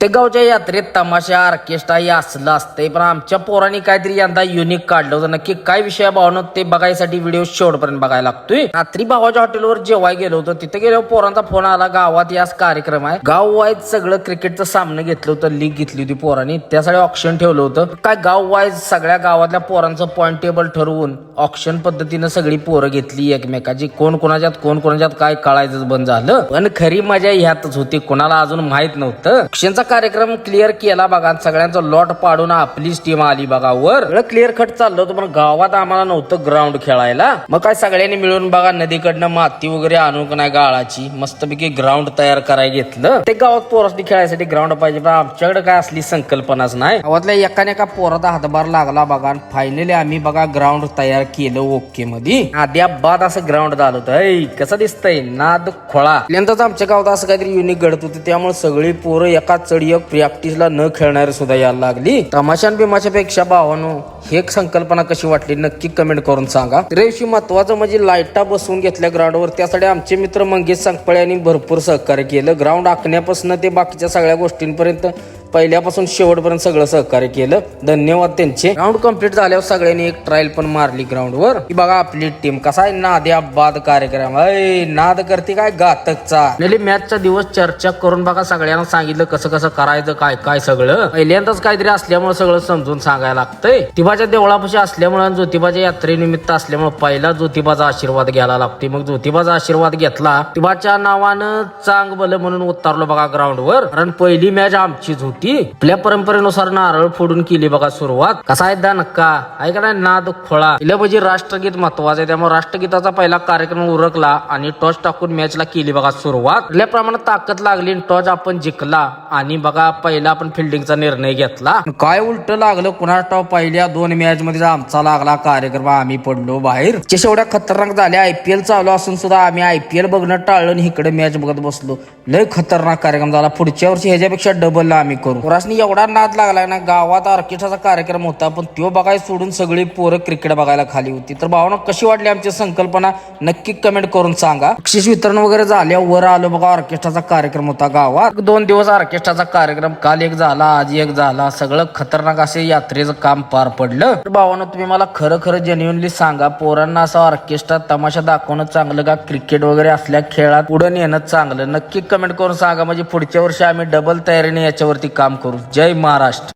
प्रत्येक गावच्या यात्रेत तमाशा ऑर्केस्ट्रा हे असलं असतंय, पण आमच्या पोरांनी काहीतरी यंदा युनिक काढलं होतं. नक्की काय विषय भावनं ते बघायसाठी व्हिडिओ शेवटपर्यंत बघायला लागतोय. रात्री भावाच्या हॉटेलवर जेवाय गेलो होतो. तिथे गेल्यावर पोरांचा फोन आला, गावात याच कार्यक्रम आहे. गाव वाईज सगळं क्रिकेटचं सामनं घेतलं होतं, लीग घेतली होती पोरांनी. त्यासाठी ऑप्शन ठेवलं होतं. काय गाव वाईज सगळ्या गावातल्या पोरांचं पॉईंट टेबल ठरवून ऑप्शन पद्धतीनं सगळी पोरं घेतली एकमेकाची. कोण कोणाच्यात काय कळायचं बंद झालं. पण खरी मजा ह्यातच होती, कोणाला अजून माहित नव्हतं. ऑप्शनचा कार्यक्रम क्लिअर केला बघा. सगळ्यांचा लॉट पाडून आपलीच टीम आली बघा वर. सगळं क्लिअर कट चाललं होतं, पण गावात आम्हाला नव्हतं ग्राउंड खेळायला. मग काय सगळ्यांनी मिळून बघा नदीकडनं माती वगैरे आणून नाही गाळाची मस्तपैकी ग्राउंड तयार करायला घेतलं. ते गावात पोरांनी खेळायसाठी ग्राउंड पाहिजे, पण आमच्याकडे काय असली संकल्पनाच नाही. गावातल्या एका पोराचा हातभार लागला बघा. फायनली आम्ही बघा ग्राउंड तयार केलं ओके मध्ये. आद्या बाद असं ग्राउंड झालं होतं. कसं दिसतंय नाद खोळा. पहिल्यांदाच आमच्या गावात असं काहीतरी युनिक घडत होतं, त्यामुळे सगळी पोरं एका चढी प्रॅक्टिसला न खेळणारे सुद्धा यायला लागली. तमाशान बिमाशापेक्षा भावानो हे संकल्पना कशी वाटली नक्की कमेंट करून सांगा. रेवशी महत्वाचं म्हणजे लाईटा बसवून घेतल्या ग्राउंडवर. त्यासाठी आमचे मित्र मंगेश संकपळे यांनी भरपूर सहकार्य केलं. ग्राउंड आखण्यापासून ते बाकीच्या सगळ्या गोष्टींपर्यंत पहिल्यापासून शेवटपर्यंत सगळं सहकार्य केलं. धन्यवाद त्यांचे. ग्राउंड कम्प्लीट झाल्यावर सगळ्यांनी एक ट्रायल पण मारली ग्राउंडवर. ही बघा आपली टीम. कसा आहे नाद्या बाद कार्यक्रम. नाद करते काय घातकचा. मॅचचा दिवस चर्चा करून बघा सगळ्यांना सांगितलं कसं कसं करायचं काय काय सगळं. पहिल्यांदाच काहीतरी असल्यामुळे सगळं समजून सांगायला लागतंय. ज्योतिबाच्या देवळापाशी असल्यामुळे आणि ज्योतिबाच्या यात्रेनिमित्त असल्यामुळे पहिला ज्योतिबाचा आशीर्वाद घ्यायला लागते. मग ज्योतिबाचा आशीर्वाद घेतला. ज्योतिबाच्या नावानं चांग भलं म्हणून उतरलो बघा ग्राउंडवर. कारण पहिली मॅच आमचीच होती. आपल्या परंपरेनुसार नारळ फोडून केली बघा सुरुवात. कसा आहे दा नक्का ऐका नाद खोळा. पहिलं म्हणजे राष्ट्रगीत महत्वाचं आहे, त्यामुळे राष्ट्रगीताचा पहिला कार्यक्रम उरकला आणि टॉस टाकून मॅचला केली बघा सुरुवात. आपल्या प्रमाणात ताकद लागली, टॉस आपण जिंकला आणि बघा पहिला आपण फिल्डिंगचा निर्णय घेतला. काय उलट लागलं कुणा टॉप पहिल्या 2 मॅच मध्ये आमचा लागला कार्यक्रम. आम्ही पडलो बाहेर. एवढ्या खतरनाक झाल्या. IPL चालू असून सुद्धा आम्ही IPL बघणं टाळलं आणि इकडे मॅच बघत बसलो. लय खतरनाक कार्यक्रम झाला. पुढच्या वर्षी ह्याच्यापेक्षा डबल आम्ही करू. पोरासनी एवढा नाद लागला ना. गावात ऑर्केस्ट्राचा कार्यक्रम होता, पण तो बघायला सोडून सगळी पोरं क्रिकेट बघायला खाली होती. तर भावना कशी वाटली आमची संकल्पना नक्की कमेंट करून सांगा. बक्षीस वितरण वगैरे झाल्यावर वर आलो बघा. ऑर्केस्ट्राचा कार्यक्रम होता गावात. 2 दिवस ऑर्केस्ट्राचा कार्यक्रम. काल एक झाला, आज एक झाला. सगळं खतरनाक असे यात्रेचं काम पार पडलं. तर भावानं तुम्ही मला खरं जेन्युइनली सांगा, पोरांना असं ऑर्केस्ट्रा तमाशा दाखवणं चांगलं का क्रिकेट वगैरे असल्या खेळात पुढे नेणं चांगलं? नक्की कमेंट करून सांगा. म्हणजे पुढच्या वर्षी आम्ही डबल तयारीने याच्यावरती काम करू. जय महाराष्ट्र.